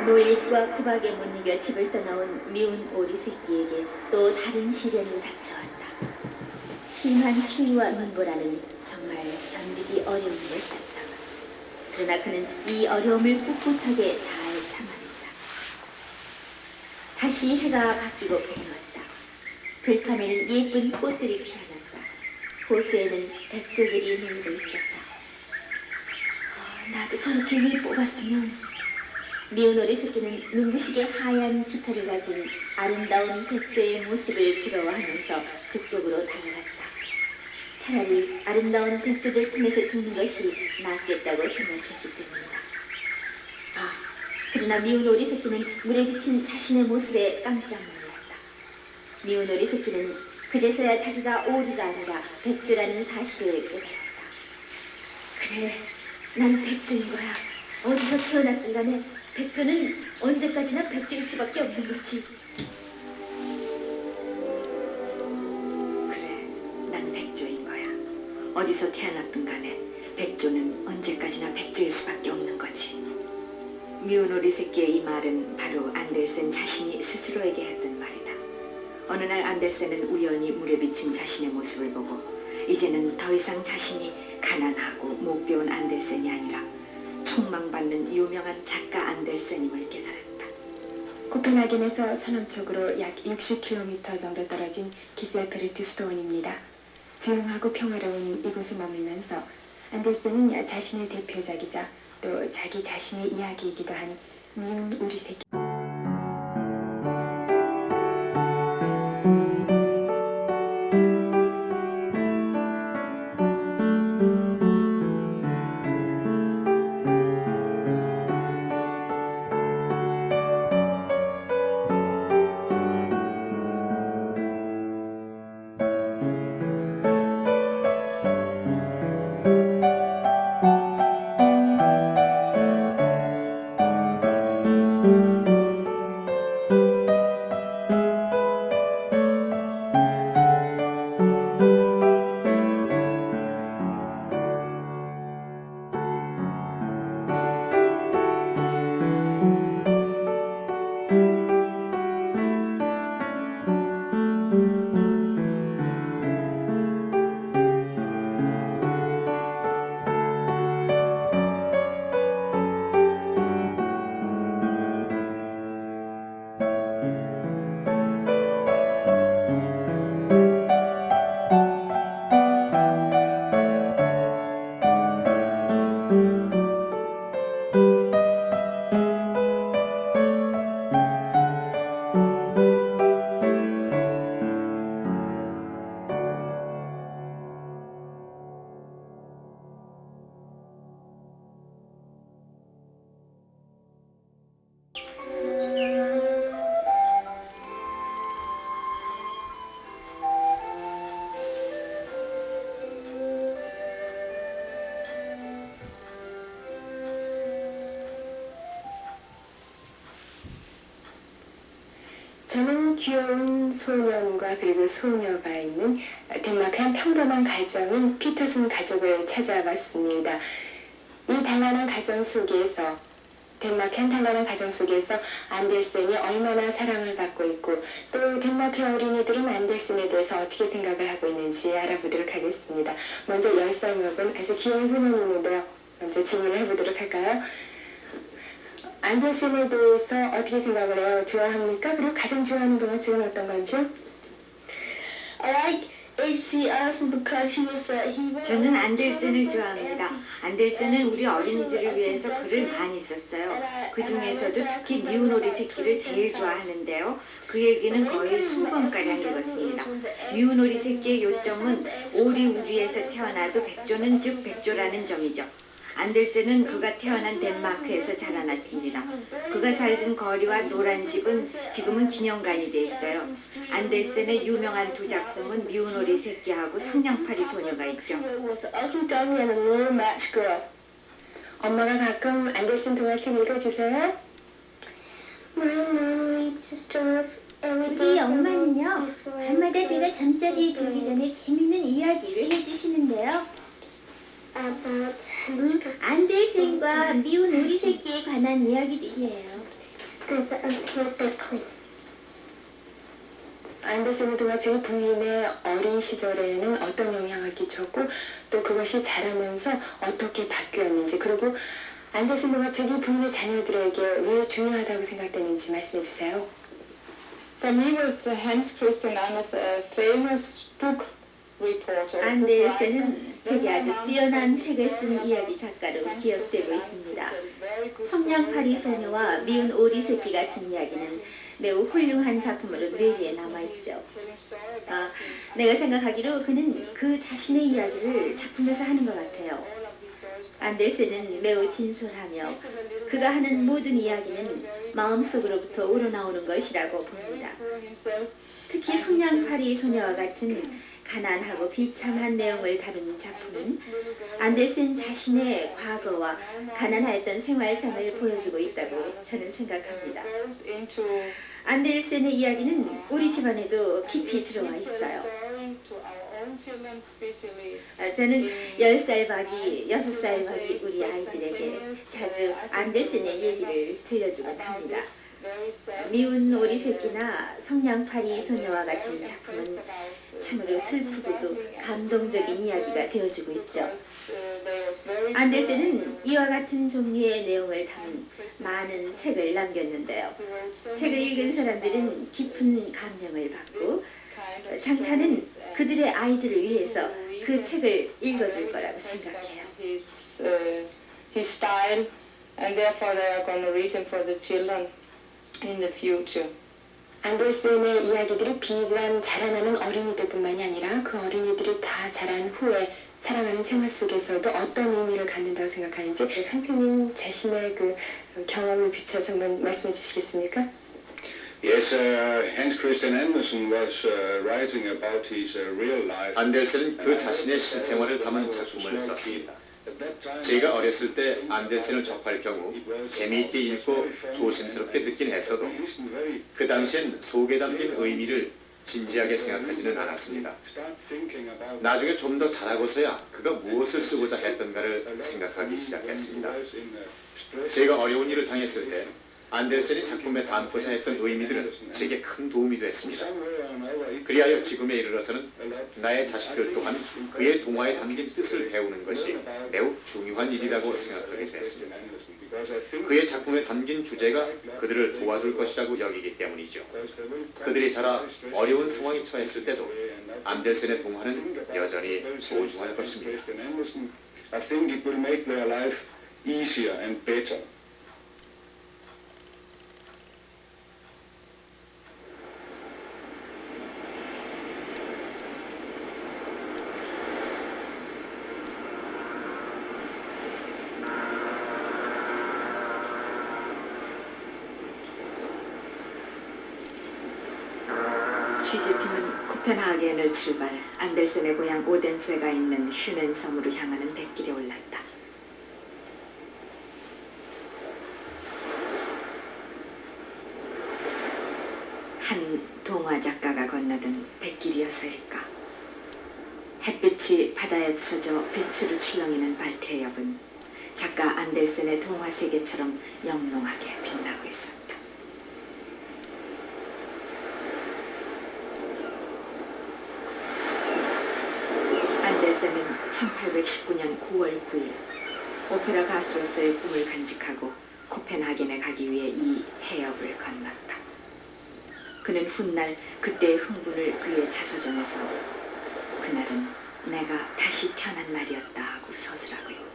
놀잇과 구박에 못 이겨 집을 떠나온 미운 오리 새끼에게 또 다른 시련이 닥쳐왔다. 심한 추위와 눈보라는 정말 견디기 어려운 것이었다. 그러나 그는 이 어려움을 꿋꿋하게 잘 참아냈다. 다시 해가 바뀌고 밝았다. 들판에는 예쁜 꽃들이 피어났다. 호수에는 백조들이 놀고 있었다. 나도 저렇게 예뻐 봤으면. 미운 오리 새끼는 눈부시게 하얀 깃털을 가진 아름다운 백조의 모습을 부러워하면서 그쪽으로 다가갔다. 차라리 아름다운 백조들 틈에서 죽는 것이 낫겠다고 생각했기 때문이다. 그러나 미운 오리 새끼는 물에 비친 자신의 모습에 깜짝 놀랐다. 미운 오리 새끼는 그제서야 자기가 오리가 아니라 백조라는 사실을 깨달았다. 그래, 난 백조인 거야. 어디서 태어났든 간에 백조는 언제까지나 백조일 수밖에 없는 거지. 그래, 난 백조인 거야. 어디서 태어났든 간에 백조는 언제까지나 백조일 수밖에 없는 거지. 미운 오리 새끼의 이 말은 바로 안델센 자신이 스스로에게 했던 말이다. 어느 날 안델센은 우연히 물에 비친 자신의 모습을 보고 이제는 더 이상 자신이 가난하고 못 배운 안델센이 아니라 촉망받는 유명한 작가 안델센임을 깨달았다. 코펜하겐에서 서남쪽으로 약 60km 정도 떨어진 기셀페르투스토원입니다. 조용하고 평화로운 이곳에 머물면서 안델센은 자신의 대표작이자 또 자기 자신의 이야기이기도 한 미운 우리 새끼 저는 귀여운 소년과 그리고 소녀가 있는 덴마크 한 평범한 가정인 피터슨 가족을 찾아봤습니다. 이 단란한 가정 속에서 덴마크 한 단란한 가정 속에서 안델센이 얼마나 사랑을 받고 있고 또 덴마크 어린이들은 안델센에 대해서 어떻게 생각을 하고 있는지 알아보도록 하겠습니다. 먼저 10살 먹은 아주 귀여운 소년이 있는데요. 먼저 질문을 해보도록 할까요? 안델센에 대해서 어떻게 생각을 해요? 좋아합니까? 그리고 가장 좋아하는 동화책은 어떤 건죠? 저는 안델센을 좋아합니다. 안델센은 우리 어린이들을 위해서 글을 많이 썼어요. 그 중에서도 특히 미운 오리 새끼를 제일 좋아하는데요. 그 얘기는 거의 20권가량 읽었습니다. 미운 오리 새끼의 요점은 오리 우리에서 태어나도 백조는 즉 백조라는 점이죠. 안델센은 그가 태어난 덴마크에서 자라났습니다. 그가 살던 거리와 노란 집은 지금은 기념관이 돼 있어요. 안델센의 유명한 두 작품은 미운 오리 새끼하고 성냥팔이 소녀가 있죠. 엄마가 가끔 안델센 동화책 읽어주세요. 우리 엄마는요, 밤마다 제가 잠자리에 들기 전에 재밌는 이야기를 해주시는데요. 안델센과 미운 오리 새끼에 관한 이야기들이에요. 안데센의 동화책이 부인의 어린 시절에는 어떤 영향을 끼쳤고 또 그것이 자라면서 어떻게 바뀌었는지 그리고 안데센 동화책이 부인의 자녀들에게 왜 중요하다고 생각되는지 말씀해 주세요. For me was Hans Christian Andersen a famous book reporter. 안데센은 제게 아주 뛰어난 책을 쓴 이야기 작가로 기억되고 있습니다. 성냥팔이 소녀와 미운 오리 새끼 같은 이야기는 매우 훌륭한 작품으로 뇌리에 남아있죠. 내가 생각하기로 그는 그 자신의 이야기를 작품에서 하는 것 같아요. 안데센은 매우 진솔하며 그가 하는 모든 이야기는 마음속으로부터 우러나오는 것이라고 봅니다. 특히 성냥팔이 소녀와 같은 가난하고 비참한 내용을 다룬 작품은 안데센 자신의 과거와 가난하였던 생활상을 보여주고 있다고 저는 생각합니다. 안데센의 이야기는 우리 집안에도 깊이 들어와 있어요. 저는 10살 박이, 6살 박이 우리 아이들에게 자주 안데센의 얘기를 들려주곤 합니다. 미운 오리 새끼나 성냥팔이 소녀와 같은 작품은 참으로 슬프고도 감동적인 이야기가 되어주고 있죠. 안데센은 이와 같은 종류의 내용을 담은 많은 책을 남겼는데요. 책을 읽은 사람들은 깊은 감명을 받고 장차는 그들의 아이들을 위해서 그 책을 읽어줄 거라고 생각해요. His style, and therefore they are going to read him for the children in the future. 안데센의 이야기들이 비단 자라나는 어린이들뿐만이 아니라 그 어린이들이 다 자란 후에 살아가는 생활 속에서도 어떤 의미를 갖는다고 생각하는지 선생님 자신의 그 경험을 비춰서 한번 말씀해 주시겠습니까? Yes, Hans Christian Andersen was writing about his real life. 안델센은 그 자신의 실생활을 담은 작품을 썼습니다. 제가 어렸을 때 안델센을 접할 경우 재미있게 읽고 조심스럽게 듣긴 했어도 그 당시엔 속에 담긴 의미를 진지하게 생각하지는 않았습니다. 나중에 좀 더 자라고서야 그가 무엇을 쓰고자 했던가를 생각하기 시작했습니다. 제가 어려운 일을 당했을 때 안델센이 작품에 담고자 했던 의미들은 제게 큰 도움이 됐습니다. 그리하여 지금에 이르러서는 나의 자식들 또한 그의 동화에 담긴 뜻을 배우는 것이 매우 중요한 일이라고 생각하게 됐습니다. 그의 작품에 담긴 주제가 그들을 도와줄 것이라고 여기기 때문이죠. 그들이 자라 어려운 상황에 처했을 때도 안델센의 동화는 여전히 소중할 것입니다. I think it will make their life easier and better. 취재팀은 코펜하겐을 출발 안델센의 고향 오덴세가 있는 휴넨 섬으로 향하는 백길에 올랐다. 한 동화 작가가 건너던 백길이었을까? 햇빛이 바다에 부서져 빛으로 출렁이는 발트해협은 작가 안델센의 동화 세계처럼 영롱하게 빛나고 있었다. 안델센은 1819년 9월 9일 오페라 가수로서의 꿈을 간직하고 코펜하겐에 가기 위해 이 해협을 건넜다. 그는 훗날 그때의 흥분을 그의 자서전에서 그날은 내가 다시 태어난 날이었다 하고 서술하고 있다.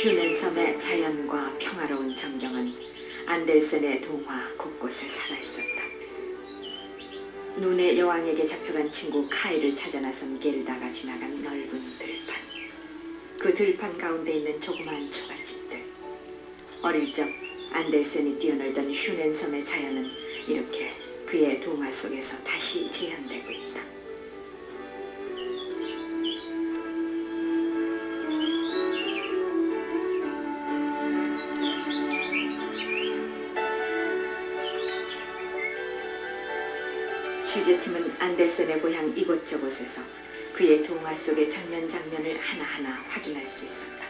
휴넨 섬의 자연과 평화로운 전경은 안델센의 동화 곳곳에 살아있었다. 눈의 여왕에게 잡혀간 친구 카이를 찾아 나선 게르다가 지나간 넓은 들판. 그 들판 가운데 있는 조그마한 초가집들. 어릴 적 안델센이 뛰어놀던 휴넨 섬의 자연은 이렇게 그의 동화 속에서 다시 재현되고 있다. 취재팀은 안델센의 고향 이곳저곳에서 그의 동화 속의 장면을 하나하나 확인할 수 있었다.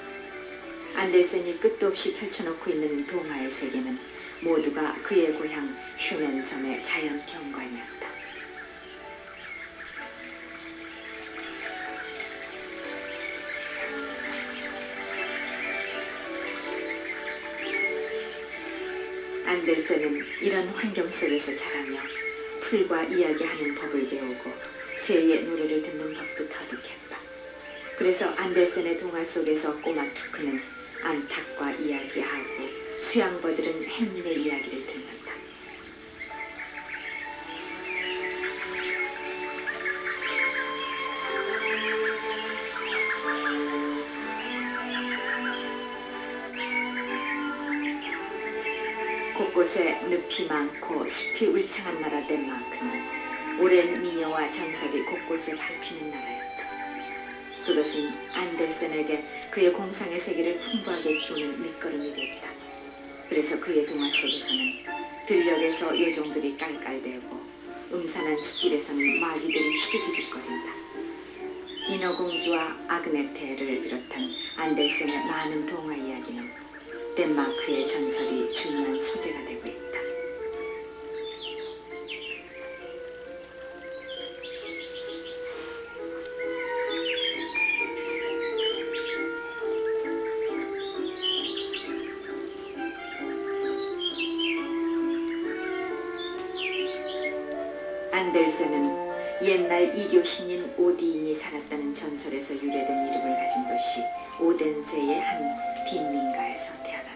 안델센이 끝도 없이 펼쳐놓고 있는 동화의 세계는 모두가 그의 고향 휴넨 섬의 자연 경관이었다. 안델센은 이런 환경 속에서 자라며 풀과 이야기하는 법을 배우고 새의 노래를 듣는 법도 터득했다. 그래서 안델센의 동화 속에서 꼬마 투크는 암탉과 이야기하고 수양버들은 햇님의 이야기를 듣는다. 곳곳에 늪이 많고 숲이 울창한 나라 덴마크는 오랜 미녀와 전설이 곳곳에 밟히는 나라였다. 그것은 안델센에게 그의 공상의 세계를 풍부하게 키우는 밑거름이 됐다. 그래서 그의 동화 속에서는 들녘에서 요정들이 깔깔대고 음산한 숲길에서는 마귀들이 희죽희죽거린다. 인어공주와 아그네테를 비롯한 안델센의 많은 동화 이야기는 덴마크의 전설이 중요한 소재가 되고 있다. 안델센은 옛날 이교 신인 오디인이 살았다는 전설에서 유래된 이름을 가진 도시 오덴세의 한 빈민가에서 태어났다.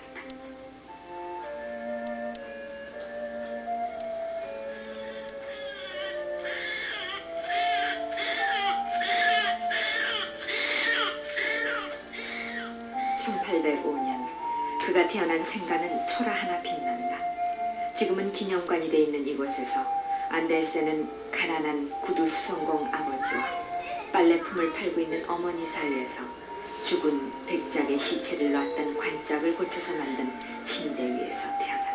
(1805년) 그가 태어난 생가는 초라 하나 빛난다. 지금은 기념관이 돼 있는 이곳에서 안델센은 가난한 구두 수송공 아버지와 빨래품을 팔고 있는 어머니 사이에서 죽은 백작의 시체를 놨던 관짝을 고쳐서 만든 침대 위에서 태어났다.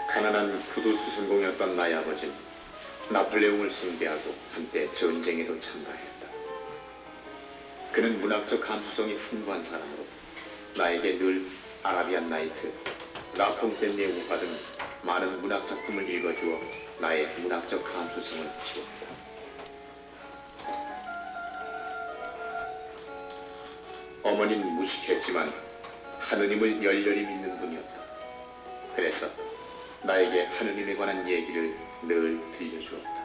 가난한 구두수선공이었던 나의 아버지는 나폴레옹을 숭배하고 한때 전쟁에도 참가했다. 그는 문학적 감수성이 풍부한 사람으로 나에게 늘 아라비안 나이트, 라퐁텐 예우파 등 많은 문학 작품을 읽어주어 나의 문학적 감수성을 키웠다. 어머니는 무식했지만 하느님을 열렬히 믿는 분이었다. 그래서 나에게 하느님에 관한 얘기를 늘 들려주었다.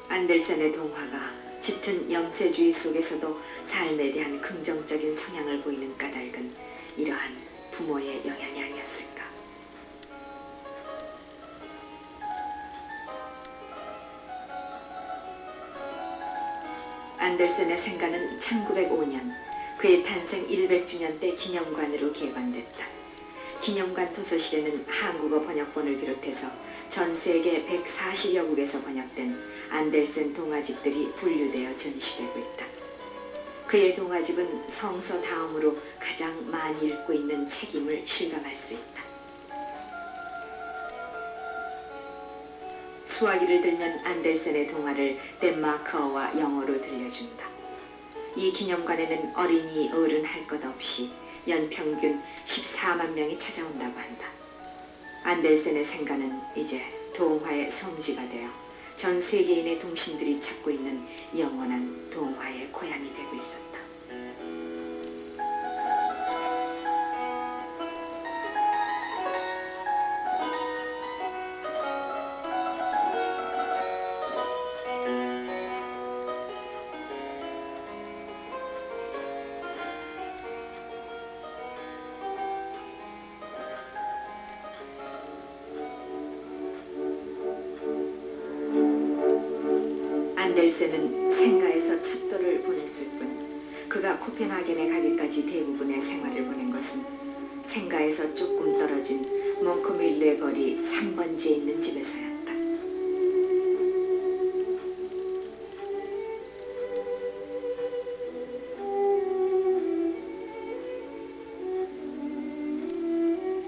안델센의 동화가 짙은 염세주의 속에서도 삶에 대한 긍정적인 성향을 보이는 까닭은 이러한 부모의 영향이 아니었을까. 안델센의 생가는 1905년 그의 탄생 100주년 때 기념관으로 개관됐다. 기념관 도서실에는 한국어 번역본을 비롯해서 전 세계 140여 국에서 번역된 안델센 동화집들이 분류되어 전시되고 있다. 그의 동화집은 성서 다음으로 가장 많이 읽고 있는 책임을 실감할 수 있다. 수화기를 들면 안델센의 동화를 덴마크어와 영어로 들려준다. 이 기념관에는 어린이, 어른 할 것 없이 연평균 14만 명이 찾아온다고 한다. 안델센의 생가는 이제 동화의 성지가 되어 전 세계인의 동심들이 찾고 있는 영원한 동화의 고향이 되고 있었다. 안델센은 생가에서 첫 돌을 보냈을 뿐 그가 코펜하겐에 가기까지 대부분의 생활을 보낸 것은 생가에서 조금 떨어진 몽크밀레 거리 3번지에 있는 집에서였다.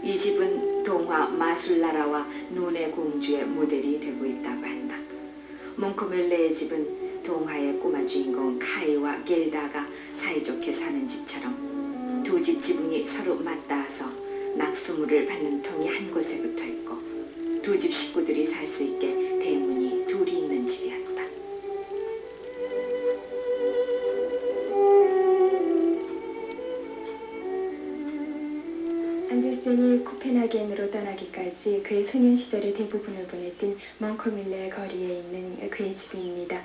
이 집은 동화 마술나라와 눈의 공주의 모델이 되고 있다고 한다. 몽크밀레의 집은 동화의 꼬마 주인공 카이와 겔다가 사이좋게 사는 집처럼 두 집 지붕이 서로 맞닿아서 낙수물을 받는 통이 한 곳에 붙어 있고 두 집 식구들이 살 수 있게 대문이 둘이 있는 집이었다. 안델센이 코펜하겐으로 떠나기까지 그의 소년 시절의 대부분을 보냈던 멍커밀레 거리에 있는 그의 집입니다.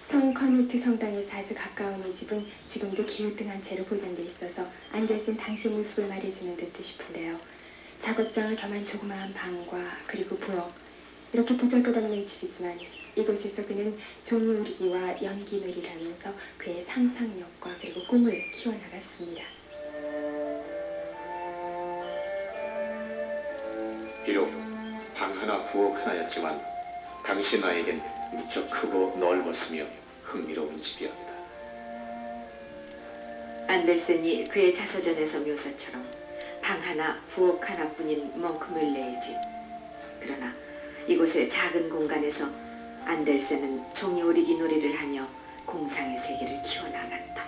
성 커누트 성당에서 아주 가까운 이 집은 지금도 기우뚱한 채로 보존돼 있어서 안델센 당시 모습을 말해주는 듯 싶은데요. 작업장을 겸한 조그마한 방과 그리고 부엌, 이렇게 보잘것없는 집이지만 이곳에서 그는 종이오리기와 연기놀이를 하면서 그의 상상력과 그리고 꿈을 키워나갔습니다. 비록 방 하나 부엌 하나였지만 당시 나에겐 무척 크고 넓었으며 흥미로운 집이었다. 안델센이 그의 자서전에서 묘사처럼 방 하나 부엌 하나뿐인 몽크밀레의 집. 그러나 이곳의 작은 공간에서 안델센은 종이오리기 놀이를 하며 공상의 세계를 키워나갔다.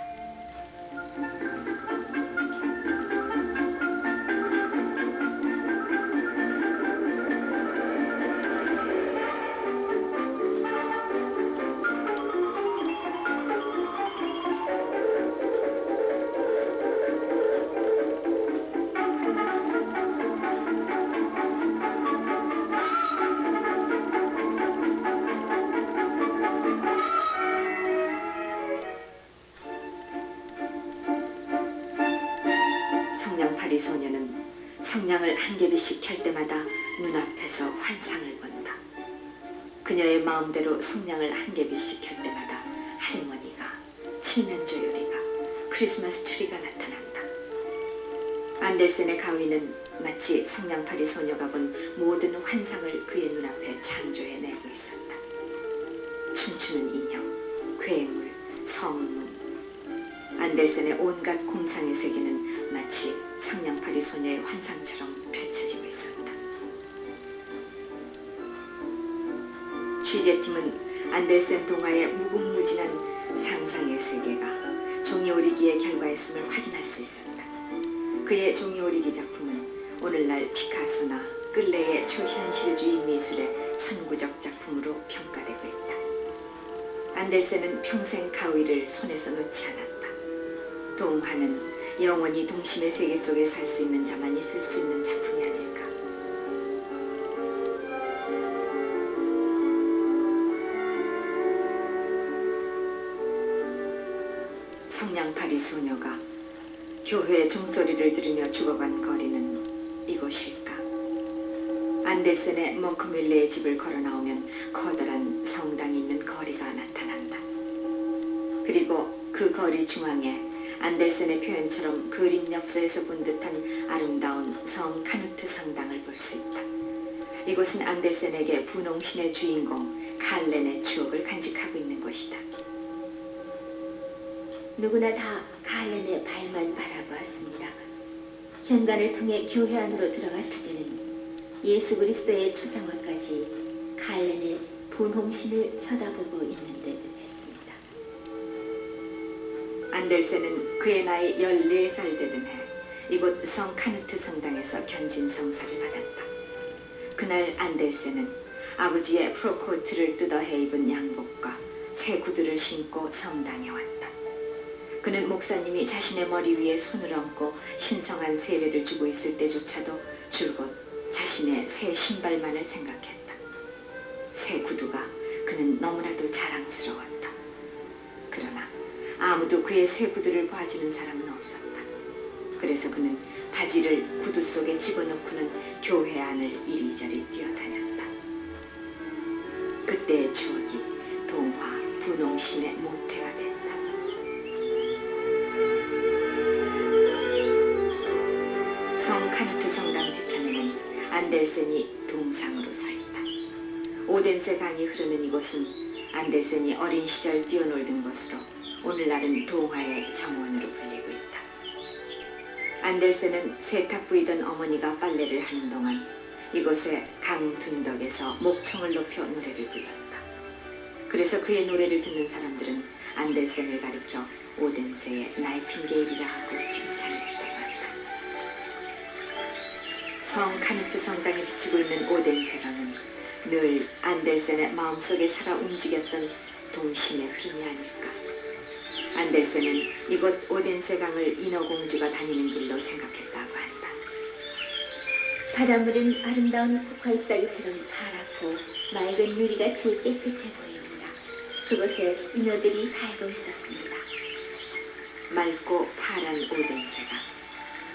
성냥팔이 소녀는 성냥을 한 개비씩 켤 때마다 눈앞에서 환상을 본다. 그녀의 마음대로 성냥을 한 개비씩 켤 때마다 할머니가, 칠면조 요리가, 크리스마스 트리가 나타난다. 안델센의 가위는 마치 성냥팔이 소녀가 본 모든 환상을 그의 눈앞에 창조해내고 있었다. 춤추는 인형, 괴물, 성문. 안델센의 온갖 공상의 세계는 마치 성냥팔이 소녀의 환상처럼 펼쳐지고 있었다. 취재팀은 안델센 동화의 무궁무진한 상상의 세계가 종이오리기의 결과였음을 확인할 수 있었다. 그의 종이오리기 작품은 오늘날 피카소나 끌레의 초현실주의 미술의 선구적 작품으로 평가되고 있다. 안델센은 평생 가위를 손에서 놓지 않았다. 동화는 영원히 동심의 세계 속에 살 수 있는 자만이 쓸 수 있는 작품이 아닐까. 성냥팔이 소녀가 교회의 종소리를 들으며 죽어간 거리는 이곳일까? 안델센의 몽크밀레의 집을 걸어 나오면 커다란 성당이 있는 거리가 나타난다. 그리고 그 거리 중앙에 안델센의 표현처럼 그림 엽서에서 본 듯한 아름다운 성 카누트 성당을 볼 수 있다. 이곳은 안델센에게 분홍신의 주인공 칼렌의 추억을 간직하고 있는 곳이다. 누구나 다 칼렌의 발만 바라보았습니다. 현관을 통해 교회 안으로 들어갔을 때는 예수 그리스도의 초상화까지 칼렌의 분홍신을 쳐다보고 있는 듯 했습니다. 안델센은 그의 나이 14살 되던 해 이곳 성 카누트 성당에서 견진 성사를 받았다. 그날 안델센은 아버지의 프로코트를 뜯어해 입은 양복과 새 구두를 신고 성당에 왔다. 그는 목사님이 자신의 머리 위에 손을 얹고 신성한 세례를 주고 있을 때조차도 줄곧 자신의 새 신발만을 생각했다. 새 구두가 그는 너무나도 자랑스러웠다. 그러나 아무도 그의 새 구두를 봐주는 사람은 없었다. 그래서 그는 바지를 구두 속에 집어넣고는 교회 안을 이리저리 뛰어다녔다. 그때의 추억이 동화, 분홍신의 모태가 됐다. 성 카누트 성당 뒤편에는 안델센이 동상으로 서 있다. 오덴세 강이 흐르는 이곳은 안델센이 어린 시절 뛰어놀던 곳으로 오늘날은 동화의 정원으로 불리고 있다. 안델센은 세탁 부이던 어머니가 빨래를 하는 동안 이곳에 강 둔덕에서 목청을 높여 노래를 불렀다. 그래서 그의 노래를 듣는 사람들은 안델센을 가리켜 오덴세의 나이팅게일이라 하고 칭찬을 대받다. 성 카누트 성당에 비치고 있는 오덴세 강은 늘 안델센의 마음속에 살아 움직였던 동심의 흐름이 아닐까. 안델센은 이곳 오덴세 강을 인어공주가 다니는 길로 생각했다고 한다. 바닷물은 아름다운 국화 잎사귀처럼 파랗고 맑은 유리같이 깨끗해 보입니다. 그곳에 인어들이 살고 있었습니다. 맑고 파란 오덴세가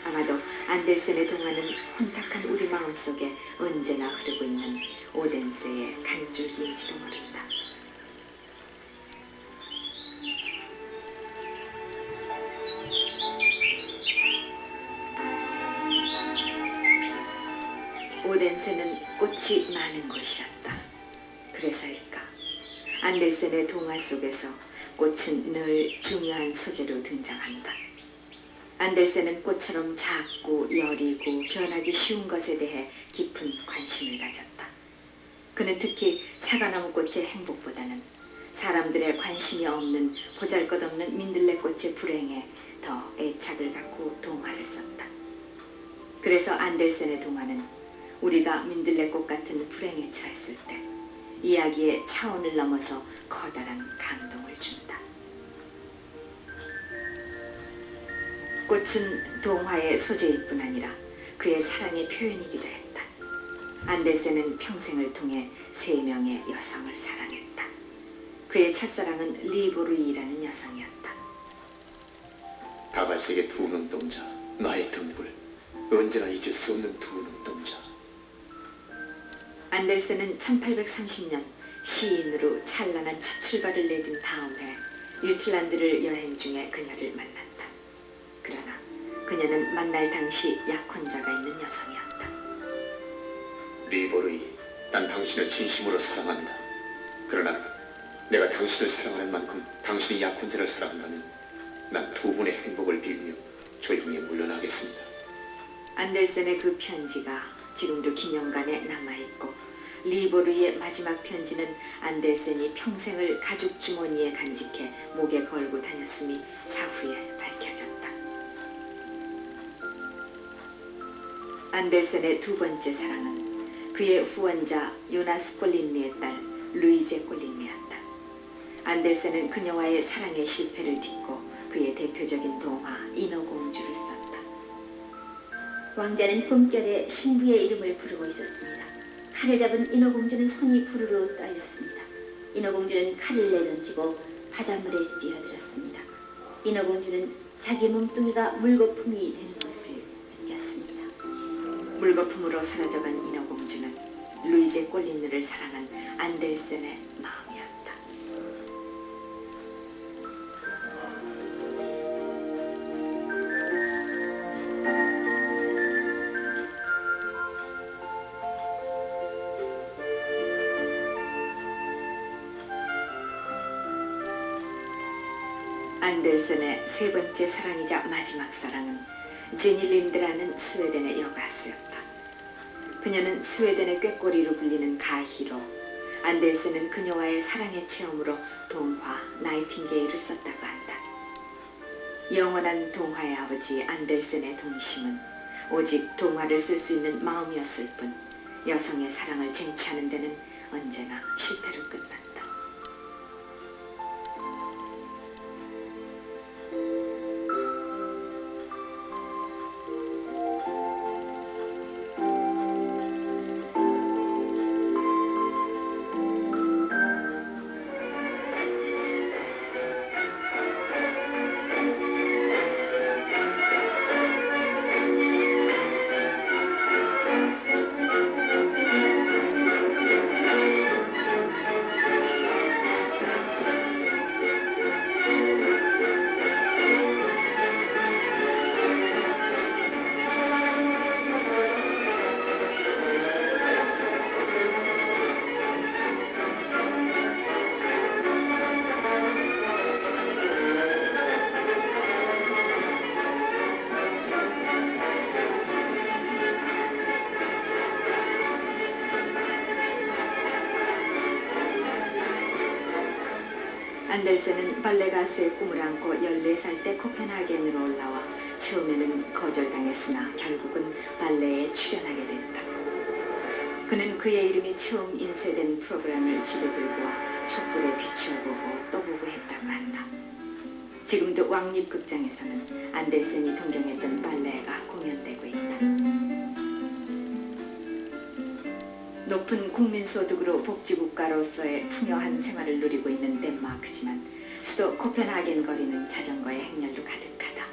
아마도 안델센의 동화는 혼탁한 우리 마음속에 언제나 흐르고 있는 오덴세의 간줄기인지도 모른다. 오덴세는 꽃이 많은 곳이었다. 그래서일까? 안델센의 동화 속에서 꽃은 늘 중요한 소재로 등장한다. 안델센은 꽃처럼 작고 여리고 변하기 쉬운 것에 대해 깊은 관심을 가졌다. 그는 특히 사과나무 꽃의 행복보다는 사람들의 관심이 없는 보잘것없는 민들레꽃의 불행에 더 애착을 갖고 동화를 썼다. 그래서 안델센의 동화는 우리가 민들레꽃 같은 불행에 처했을 때 이야기의 차원을 넘어서 커다란 감동을 준다. 꽃은 동화의 소재일 뿐 아니라 그의 사랑의 표현이기도 했다. 안델센은 평생을 통해 3명의 여성을 사랑했다. 그의 첫사랑은 리보르이라는 여성이었다. 다발색의 두 눈동자, 나의 등불, 언제나 잊을 수 없는 두 눈동자. 안델센은 1830년 시인으로 찬란한 첫 출발을 내딘 다음 해 유틀란드를 여행 중에 그녀를 만났다. 그러나 그녀는 만날 당시 약혼자가 있는 여성이었다. 리보르이, 난 당신을 진심으로 사랑한다. 그러나 내가 당신을 사랑하는 만큼 당신이 약혼자를 사랑한다면 난 두 분의 행복을 빌며 조용히 물러나겠습니다. 안델센의 그 편지가 지금도 기념관에 남아있고 리보르의 마지막 편지는 안델센이 평생을 가죽 주머니에 간직해 목에 걸고 다녔음이 사후에 밝혀졌다. 안델센의 두 번째 사랑은 그의 후원자 요나스 꼴린리의 딸 루이제 꼴린리였다. 안델센은 그녀와의 사랑의 실패를 딛고 그의 대표적인 동화 인어공주를 썼다. 왕자는 꿈결에 신부의 이름을 부르고 있었습니다. 칼을 잡은 인어공주는 손이 부르르 떨렸습니다. 인어공주는 칼을 내던지고 바닷물에 뛰어들었습니다. 인어공주는 자기 몸뚱이가 물거품이 되는 것을 느꼈습니다. 물거품으로 사라져간 인어공주는 루이제 꼴린느를 사랑한 안델센의 마음이었다. 안델센의 세 번째 사랑이자 마지막 사랑은 제니 린드라는 스웨덴의 여가수였다. 그녀는 스웨덴의 꾀꼬리로 불리는 가히로, 안델센은 그녀와의 사랑의 체험으로 동화 나이팅게일을 썼다고 한다. 영원한 동화의 아버지 안델센의 동심은 오직 동화를 쓸 수 있는 마음이었을 뿐 여성의 사랑을 쟁취하는 데는 언제나 실패로 끝났다. 안델센은 발레 가수의 꿈을 안고 14살 때 코펜하겐으로 올라와 처음에는 거절당했으나 결국은 발레에 출연하게 됐다. 그는 그의 이름이 처음 인쇄된 프로그램을 집에 들고 와 촛불에 비추어보고 또 보고 했다고 한다. 지금도 왕립극장에서는 안델센이 동경했던 발레가 공연되고 있다. 높은 국민소득으로 복지국가로서의 풍요한 생활을 누리고 있는 덴마크지만 수도 코펜하겐 거리는 자전거의 행렬로 가득하다.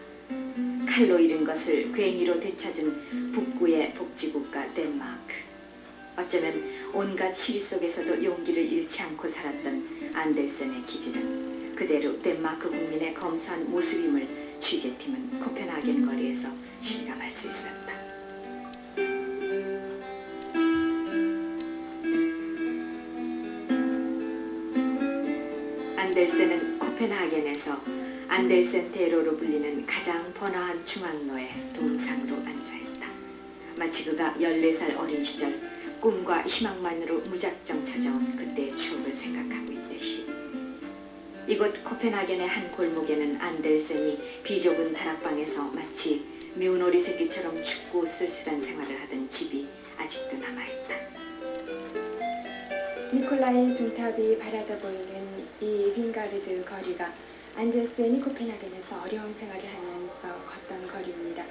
칼로 잃은 것을 괭이로 되찾은 북구의 복지국가 덴마크. 어쩌면 온갖 시리 속에서도 용기를 잃지 않고 살았던 안델센의 기질은 그대로 덴마크 국민의 검소한 모습임을 취재팀은 코펜하겐 거리에서 실감할 수 있었다. 안델센은 코펜하겐에서 안델센 대로로 불리는 가장 번화한 중앙로에 동상으로 앉아있다. 마치 그가 14살 어린 시절 꿈과 희망만으로 무작정 찾아온 그때의 추억을 생각하고 있듯이 이곳 코펜하겐의 한 골목에는 안델센이 비좁은 다락방에서 마치 미운오리 새끼처럼 춥고 쓸쓸한 생활을 하던 집이 아직도 남아있다. 니콜라이 중탑이 바라다 보이는 이 빙가르드 거리가 안델센이 코펜하겐에서 어려운 생활을 하면서 걷던 거리입니다.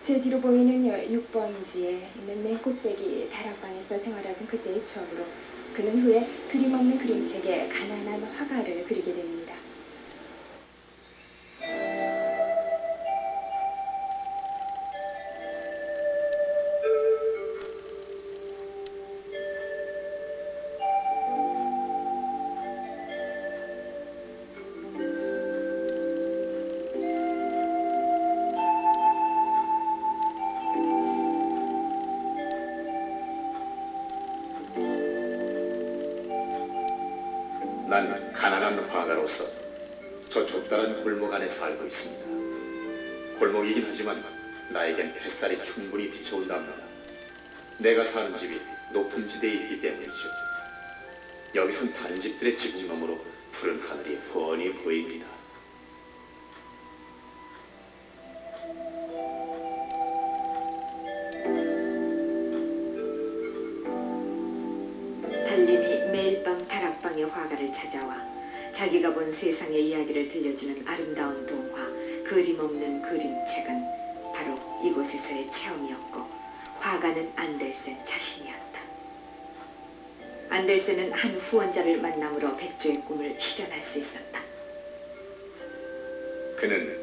제 뒤로 보이는 6번지에 있는 맨 꼭대기 다락방에서 생활하던 그때의 추억으로 그는 후에 그림 없는 그림책에 가난한 화가를 그리게 됩니다. 난 가난한 화가로서 저 좁다란 골목 안에 살고 있습니다. 골목이긴 하지만 나에겐 햇살이 충분히 비춰온답니다. 내가 사는 집이 높은 지대에 있기 때문이죠. 여기선 다른 집들의 지붕 너머로 푸른 하늘이 훤히 보입니다. 달님이 매일 밤 다락방의 화가를 찾아와 자기가 본 세상의 이야기를 들려주는 아름다운 동화, 그림 없는 그림책은 바로 이곳에서의 체험이었고 화가는 안델센 자신이었다. 안델센은 한 후원자를 만남으로 백조의 꿈을 실현할 수 있었다. 그는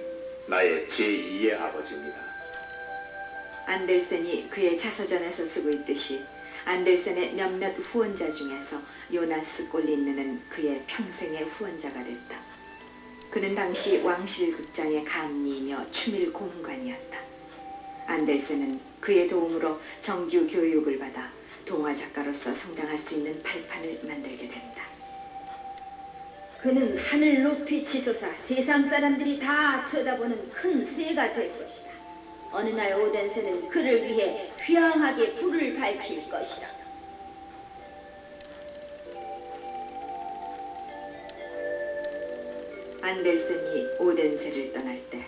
나의 제2의 아버지입니다. 안델센이 그의 자서전에서 쓰고 있듯이 안델센의 몇몇 후원자 중에서 요나스 꼴린느는 그의 평생의 후원자가 됐다. 그는 당시 왕실극장의 감리이며 추밀 고문관이었다. 안델센은 그의 도움으로 정규 교육을 받아 동화작가로서 성장할 수 있는 발판을 만들게 된다. 그는 하늘 높이 치솟아 세상 사람들이 다 쳐다보는 큰 새가 될 것이다. 어느 날 오덴세는 그를 위해 휘황하게 불을 밝힐 것이다. 안델센이 오덴세를 떠날 때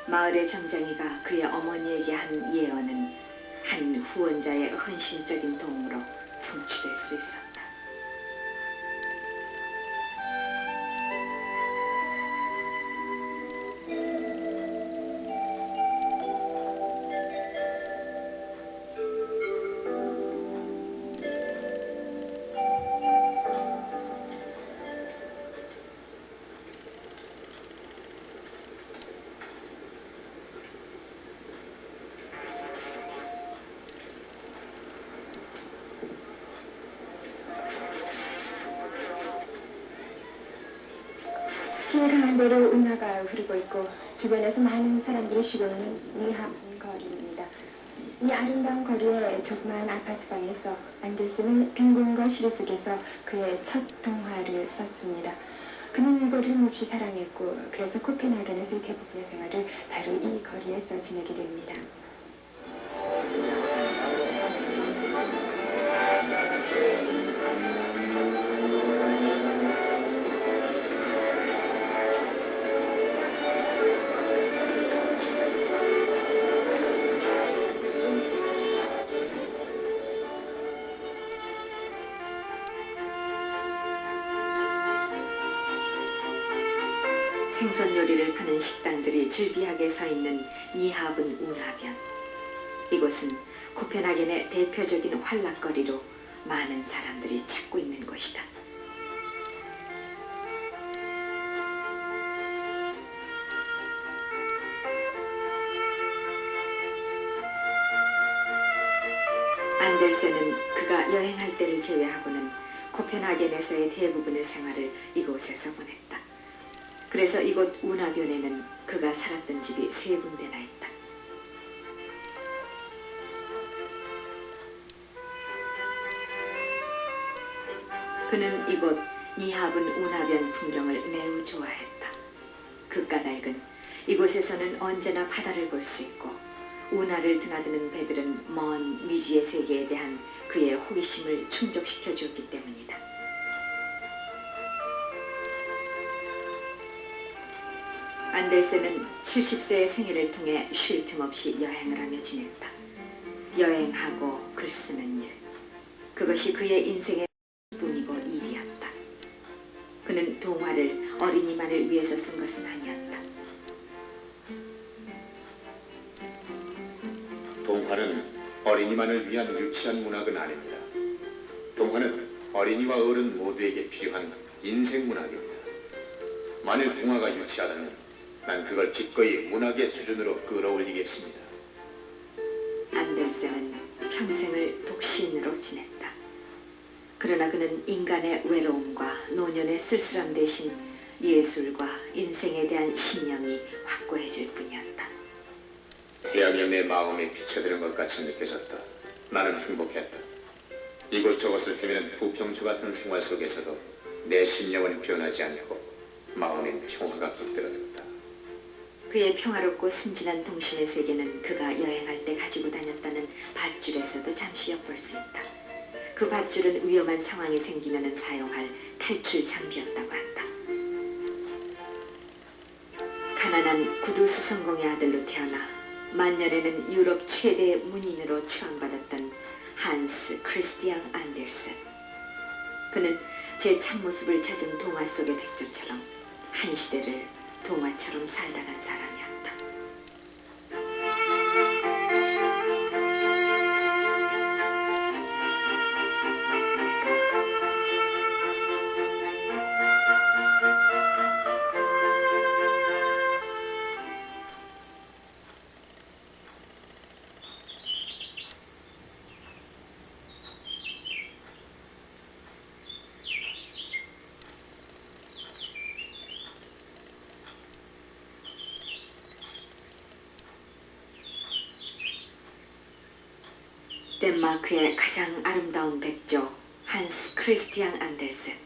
마을의 점장이가 그의 어머니에게 한 예언은 한 후원자의 헌신적인 도움으로 성취될 수 있었다. 길 가운데로 운하가 흐르고 있고 주변에서 많은 사람들이 쉬고 있는 이 한 거리입니다. 이 아름다운 거리의 조그마한 아파트방에서 안델센은 빈곤과 시리 속에서 그의 첫 동화를 썼습니다. 그는 이 거리를 몹시 사랑했고 그래서 코펜하겐에서의 대부분의 생활을 바로 이 거리에서 지내게 됩니다. 물놀이를 파는 식당들이 즐비하게 서 있는 니하븐 운하변. 이곳은 코펜하겐의 대표적인 환락거리로 많은 사람들이 찾고 있는 곳이다. 안델센은 그가 여행할 때를 제외하고는 코펜하겐에서의 대부분의 생활을 이곳에서 보냈다. 그래서 이곳 운하변에는 그가 살았던 집이 3군데나 있다. 그는 이곳 니하븐 운하변 풍경을 매우 좋아했다. 그 까닭은 이곳에서는 언제나 바다를 볼 수 있고 운하를 드나드는 배들은 먼 미지의 세계에 대한 그의 호기심을 충족시켜 주었기 때문이다. 안델센은 70세의 생애를 통해 쉴 틈 없이 여행을 하며 지냈다. 여행하고 글 쓰는 일, 그것이 그의 인생의 뿐이고 일이었다. 그는 동화를 어린이만을 위해서 쓴 것은 아니었다. 동화는 어린이만을 위한 유치한 문학은 아닙니다. 동화는 어린이와 어른 모두에게 필요한 인생 문학입니다. 만일 동화가 유치하다면 난 그걸 기꺼이 문학의 수준으로 끌어올리겠습니다. 안델센은 평생을 독신으로 지냈다. 그러나 그는 인간의 외로움과 노년의 쓸쓸함 대신 예술과 인생에 대한 신념이 확고해질 뿐이었다. 태양이 내 마음에 비춰드는 것 같이 느껴졌다. 나는 행복했다. 이곳저곳을 헤매는 부평초 같은 생활 속에서도 내 심령은 변하지 않고 마음엔 평화가 깃들어졌다. 그의 평화롭고 순진한 동심의 세계는 그가 여행할 때 가지고 다녔다는 밧줄에서도 잠시 엿볼 수 있다. 그 밧줄은 위험한 상황이 생기면 사용할 탈출 장비였다고 한다. 가난한 구두 수성공의 아들로 태어나 만년에는 유럽 최대의 문인으로 추앙받았던 한스 크리스티앙 안델센. 그는 제 참모습을 찾은 동화 속의 백조처럼 한 시대를 동화처럼 살다 간 사람이었다. 덴마크의 가장 아름다운 백조 한스 크리스티앙 안델센.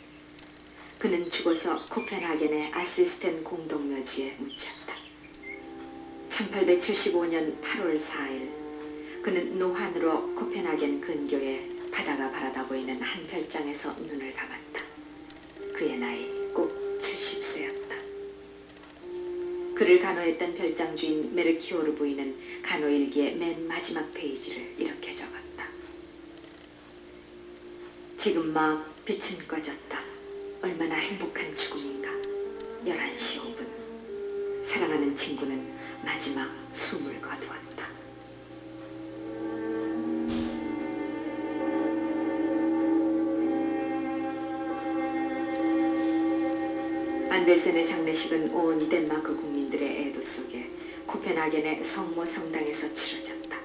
그는 죽어서 코펜하겐의 아시스텐 공동묘지에 묻혔다. 1875년 8월 4일 그는 노환으로 코펜하겐 근교의 바다가 바라다 보이는 한 별장에서 눈을 감았다. 그의 나이 꼭 70세였다. 그를 간호했던 별장 주인 메르키오르 부인은 간호일기의 맨 마지막 페이지를 이렇게 적었다. 지금 막 빛은 꺼졌다. 얼마나 행복한 죽음인가. 11시 5분. 사랑하는 친구는 마지막 숨을 거두었다. 안델센의 장례식은 온 덴마크 국민들의 애도 속에 코펜하겐의 성모 성당에서 치러졌다.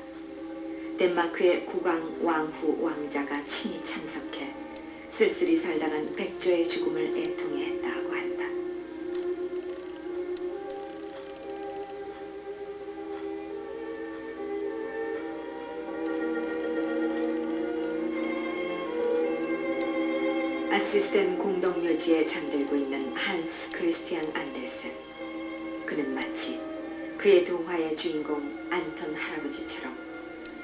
덴마크의 국왕 왕후 왕자가 친히 참석해 쓸쓸히 살다간 백조의 죽음을 애통해 했다고 한다. 아시스텐 공동묘지에 잠들고 있는 한스 크리스티앙 안델센. 그는 마치 그의 동화의 주인공 안톤 할아버지처럼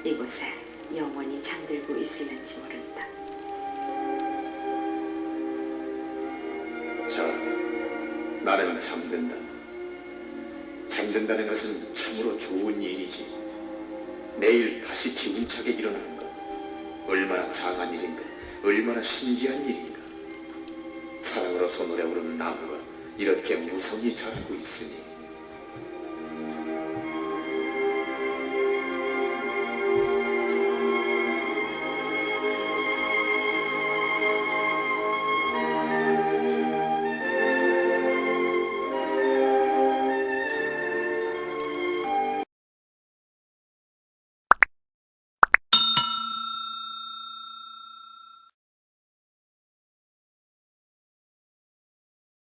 이곳에 영원히 잠들고 있을는지 모른다. 자, 나는 잠든다. 잠든다는 것은 참으로 좋은 일이지. 내일 다시 기운차게 일어나는 것. 얼마나 장한 일인가. 얼마나 신기한 일인가. 사랑으로서 노래 부르는 나무가 이렇게 무속이 전하고 있으니